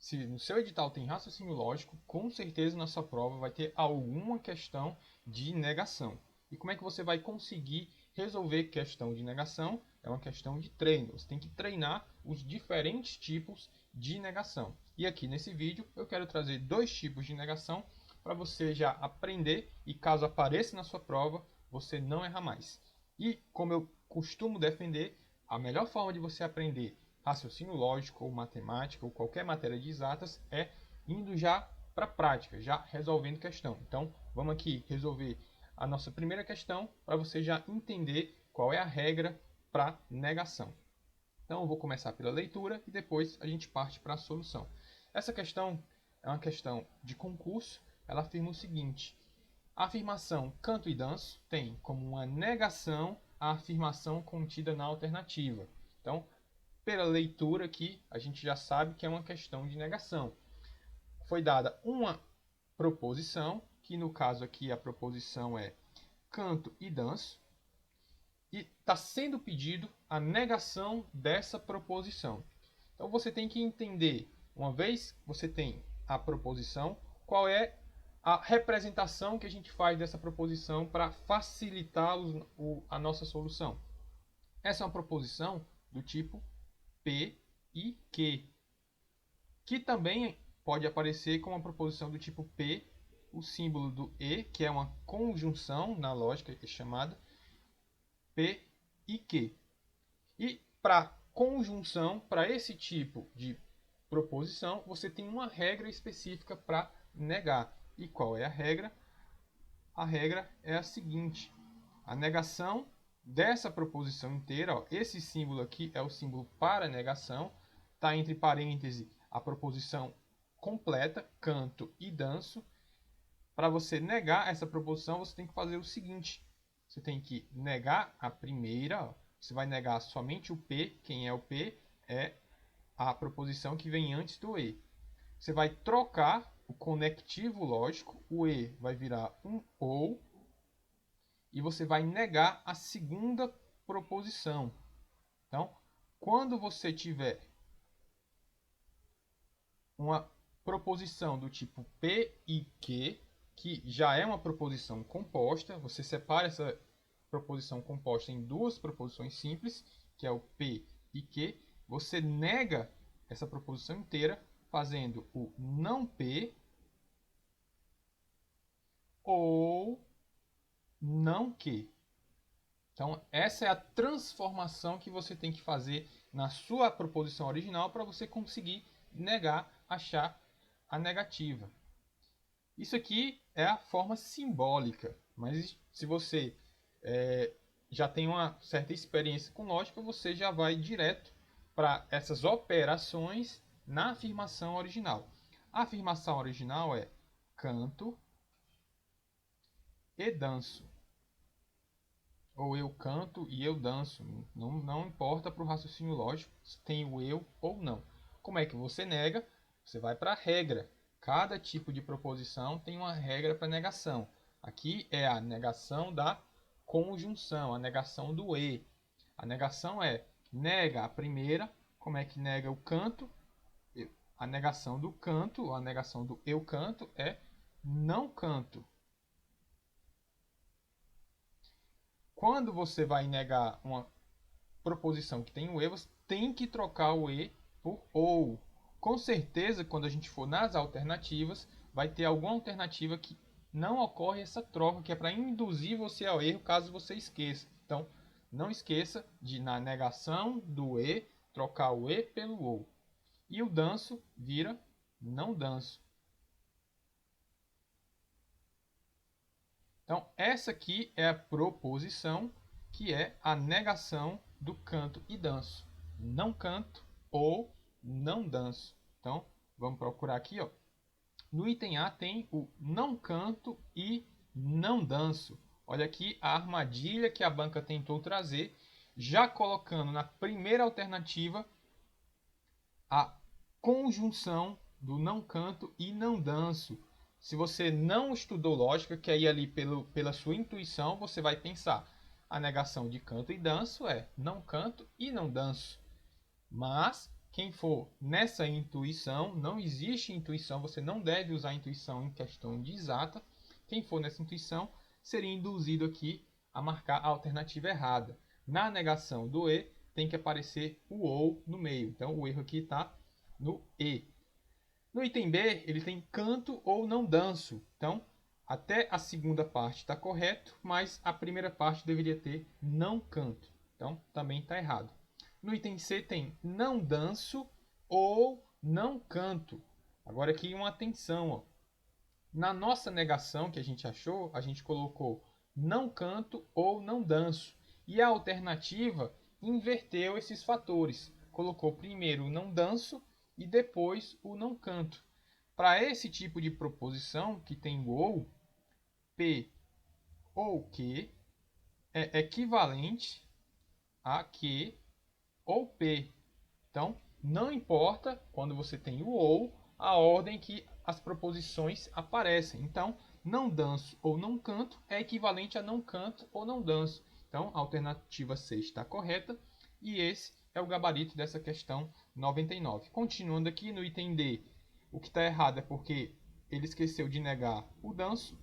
se no seu edital tem raciocínio lógico, com certeza na sua prova vai ter alguma questão de negação. E como é que você vai conseguir resolver questão de negação? É uma questão de treino. Você tem que treinar os diferentes tipos de negação. E aqui nesse vídeo eu quero trazer dois tipos de negação para você já aprender e caso apareça na sua prova, você não errar mais. E como eu costumo defender, a melhor forma de você aprender raciocínio lógico ou matemática ou qualquer matéria de exatas é indo já para a prática, já resolvendo questão. Então, vamos aqui resolver a nossa primeira questão para você já entender qual é a regra para negação. Então, eu vou começar pela leitura e depois a gente parte para a solução. Essa questão é uma questão de concurso. Ela afirma o seguinte: a afirmação canto e danço tem como uma negação a afirmação contida na alternativa. Então, pela leitura aqui, a gente já sabe que é uma questão de negação. Foi dada uma proposição, que no caso aqui a proposição é canto e danço, e está sendo pedido a negação dessa proposição. Então você tem que entender, uma vez você tem a proposição, qual é a representação que a gente faz dessa proposição para facilitar a nossa solução. Essa é uma proposição do tipo P e Q, que também pode aparecer com uma proposição do tipo P, o símbolo do E, que é uma conjunção na lógica que é chamada P e Q. E para conjunção, para esse tipo de proposição, você tem uma regra específica para negar. E qual é a regra? A regra é a seguinte: a negação dessa proposição inteira, ó, esse símbolo aqui é o símbolo para negação, está entre parênteses a proposição completa, canto e danço. Para você negar essa proposição, você tem que fazer o seguinte: você tem que negar a primeira, ó, você vai negar somente o P. Quem é o P? É a proposição que vem antes do E. Você vai trocar o conectivo lógico, o E vai virar um OU, e você vai negar a segunda proposição. Então, quando você tiver uma proposição do tipo P e Q, que já é uma proposição composta, você separa essa proposição composta em duas proposições simples, que é o P e Q, você nega essa proposição inteira fazendo o não P ou não Q. Então, essa é a transformação que você tem que fazer na sua proposição original para você conseguir negar, achar a negativa. Isso aqui é a forma simbólica, mas se você já tem uma certa experiência com lógica, você já vai direto para essas operações na afirmação original. A afirmação original é canto e danço. Ou eu canto e eu danço. Não importa para o raciocínio lógico se tem o eu ou não. Como é que você nega? Você vai para a regra. Cada tipo de proposição tem uma regra para negação. Aqui é a negação da conjunção, a negação do e. A negação é nega a primeira. Como é que nega o canto? A negação do canto, a negação do eu canto é não canto. Quando você vai negar uma proposição que tem o E, você tem que trocar o E por OU. Com certeza, quando a gente for nas alternativas, vai ter alguma alternativa que não ocorre essa troca, que é para induzir você ao erro caso você esqueça. Então, não esqueça de, na negação do E, trocar o E pelo OU. E o danço vira não danço. Então, essa aqui é a proposição, que é a negação do canto e danço. Não canto ou não danço. Então, vamos procurar aqui, ó. No item A tem o não canto e não danço. Olha aqui a armadilha que a banca tentou trazer, já colocando na primeira alternativa a conjunção do não canto e não danço. Se você não estudou lógica, quer ir ali pela sua intuição, você vai pensar: a negação de canto e danço é não canto e não danço. Mas quem for nessa intuição, não existe intuição, você não deve usar intuição em questão de exata. Quem for nessa intuição seria induzido aqui a marcar a alternativa errada. Na negação do E, tem que aparecer o OU no meio. Então, o erro aqui está no E. No item B, ele tem canto ou não danço. Então, até a segunda parte está correto, mas a primeira parte deveria ter não canto. Então, também está errado. No item C tem não danço ou não canto. Agora aqui uma atenção. Ó. Na nossa negação que a gente achou, a gente colocou não canto ou não danço. E a alternativa inverteu esses fatores. Colocou primeiro o não danço e depois o não canto. Para esse tipo de proposição que tem ou, P ou que é equivalente a que ou P. Então, não importa quando você tem o ou, a ordem que as proposições aparecem. Então, não danço ou não canto é equivalente a não canto ou não danço. Então, a alternativa C está correta e esse é o gabarito dessa questão 99. Continuando aqui no item D, o que está errado é porque ele esqueceu de negar o danço.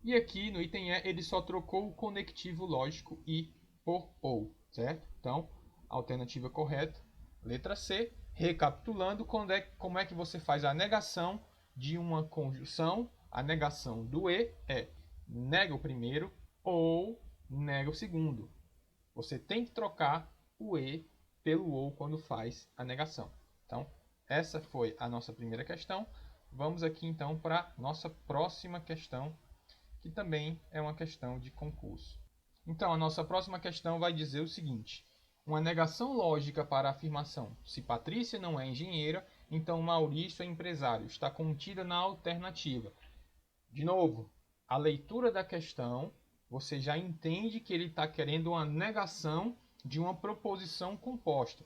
E aqui no item E, ele só trocou o conectivo lógico I por OU, certo? Então, a alternativa correta, letra C. Recapitulando, como é que você faz a negação de uma conjunção? A negação do E é nega o primeiro ou nega o segundo. Você tem que trocar o E pelo OU quando faz a negação. Então, essa foi a nossa primeira questão. Vamos aqui então para a nossa próxima questão, que também é uma questão de concurso. Então, a nossa próxima questão vai dizer o seguinte: uma negação lógica para a afirmação se Patrícia não é engenheira, então Maurício é empresário, está contida na alternativa. De novo, a leitura da questão, você já entende que ele está querendo uma negação de uma proposição composta.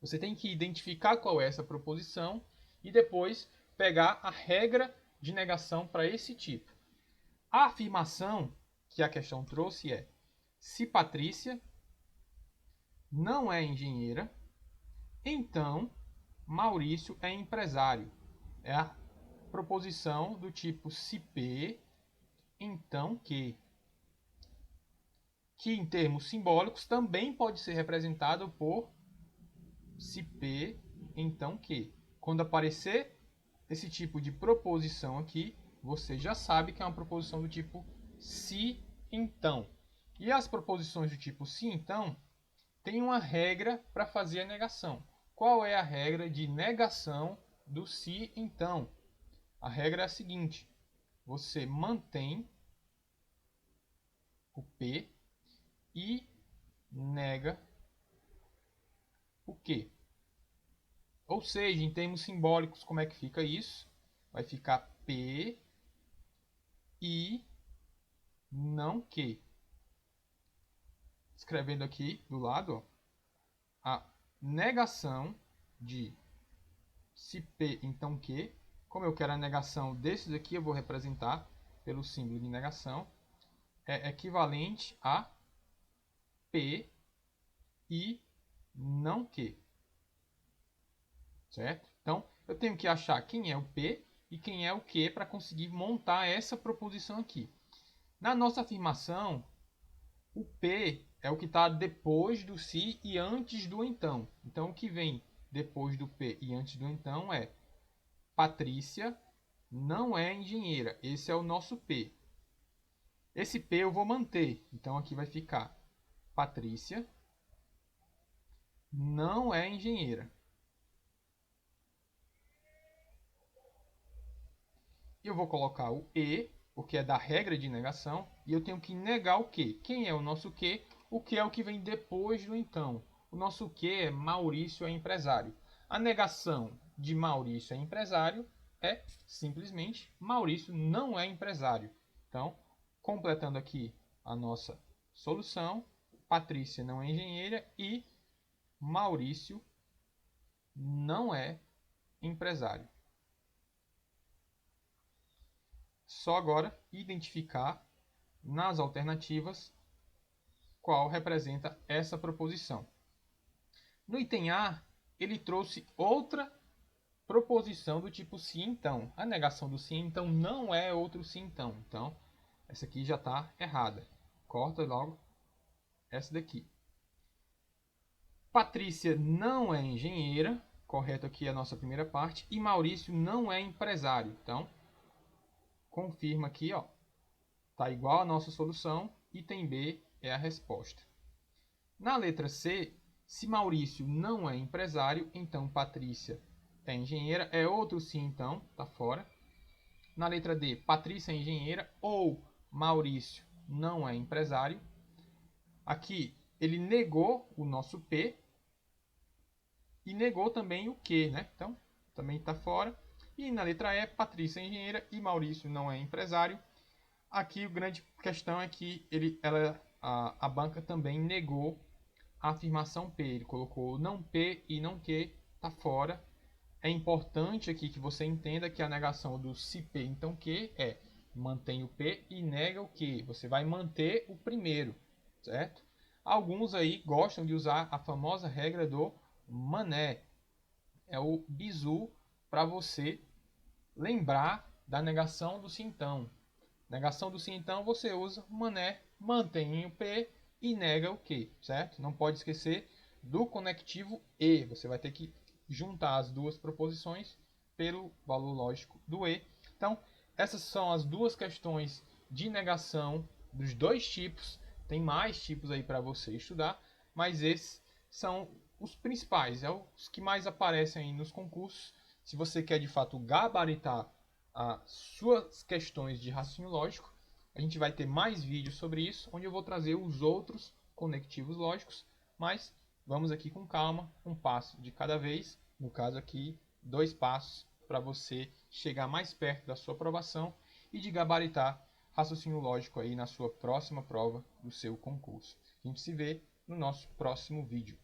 Você tem que identificar qual é essa proposição e depois pegar a regra de negação para esse tipo. A afirmação que a questão trouxe é: se Patrícia não é engenheira, então Maurício é empresário. É a proposição do tipo se P, então que em termos simbólicos também pode ser representado por se P, então que. Quando aparecer esse tipo de proposição aqui, você já sabe que é uma proposição do tipo se, então. E as proposições do tipo se, então, tem uma regra para fazer a negação. Qual é a regra de negação do se, então? A regra é a seguinte: você mantém o P e nega o Q. Ou seja, em termos simbólicos, como é que fica isso? Vai ficar P e não Q. Escrevendo aqui do lado, ó, a negação de se P, então Q. Como eu quero a negação desses aqui, eu vou representar pelo símbolo de negação. É equivalente a P e não Q. Certo? Então, eu tenho que achar quem é o P e quem é o Q para conseguir montar essa proposição aqui. Na nossa afirmação, o P é o que está depois do se e antes do então. Então, o que vem depois do P e antes do então é Patrícia não é engenheira. Esse é o nosso P. Esse P eu vou manter. Então, aqui vai ficar Patrícia não é engenheira. Eu vou colocar o E, porque é da regra de negação, e eu tenho que negar o Q. Quem é o nosso Q? O Q é o que vem depois do então. O nosso Q é Maurício é empresário. A negação de Maurício é empresário é simplesmente Maurício não é empresário. Então, completando aqui a nossa solução, Patrícia não é engenheira e Maurício não é empresário. Só agora identificar nas alternativas qual representa essa proposição. No item A, ele trouxe outra proposição do tipo se então. A negação do se então não é outro se então. Então, essa aqui já está errada. Corta logo essa daqui. Patrícia não é engenheira. Correto aqui a nossa primeira parte. E Maurício não é empresário. Então, confirma aqui, ó. Tá igual a nossa solução. Item B é a resposta. Na letra C, se Maurício não é empresário, então Patrícia é engenheira. É outro sim, então, tá fora. Na letra D, Patrícia é engenheira ou Maurício não é empresário. Aqui ele negou o nosso P e negou também o Q, né? Então, também está fora. E na letra E, Patrícia é engenheira e Maurício não é empresário. Aqui a grande questão é que a banca também negou a afirmação P. Ele colocou não P e não Q, está fora. É importante aqui que você entenda que a negação do se P então Q é mantém o P e nega o Q. Você vai manter o primeiro, certo? Alguns aí gostam de usar a famosa regra do mané. É o bizu para você lembrar da negação do se então. Negação do se então você usa o mané, mantém o P e nega o Q, certo? Não pode esquecer do conectivo E. Você vai ter que juntar as duas proposições pelo valor lógico do E. Então, essas são as duas questões de negação dos dois tipos. Tem mais tipos aí para você estudar, mas esses são os principais, é os que mais aparecem aí nos concursos. Se você quer de fato gabaritar as suas questões de raciocínio lógico, a gente vai ter mais vídeos sobre isso, onde eu vou trazer os outros conectivos lógicos, mas vamos aqui com calma, um passo de cada vez, no caso aqui, 2 passos para você chegar mais perto da sua aprovação e de gabaritar raciocínio lógico aí na sua próxima prova do seu concurso. A gente se vê no nosso próximo vídeo.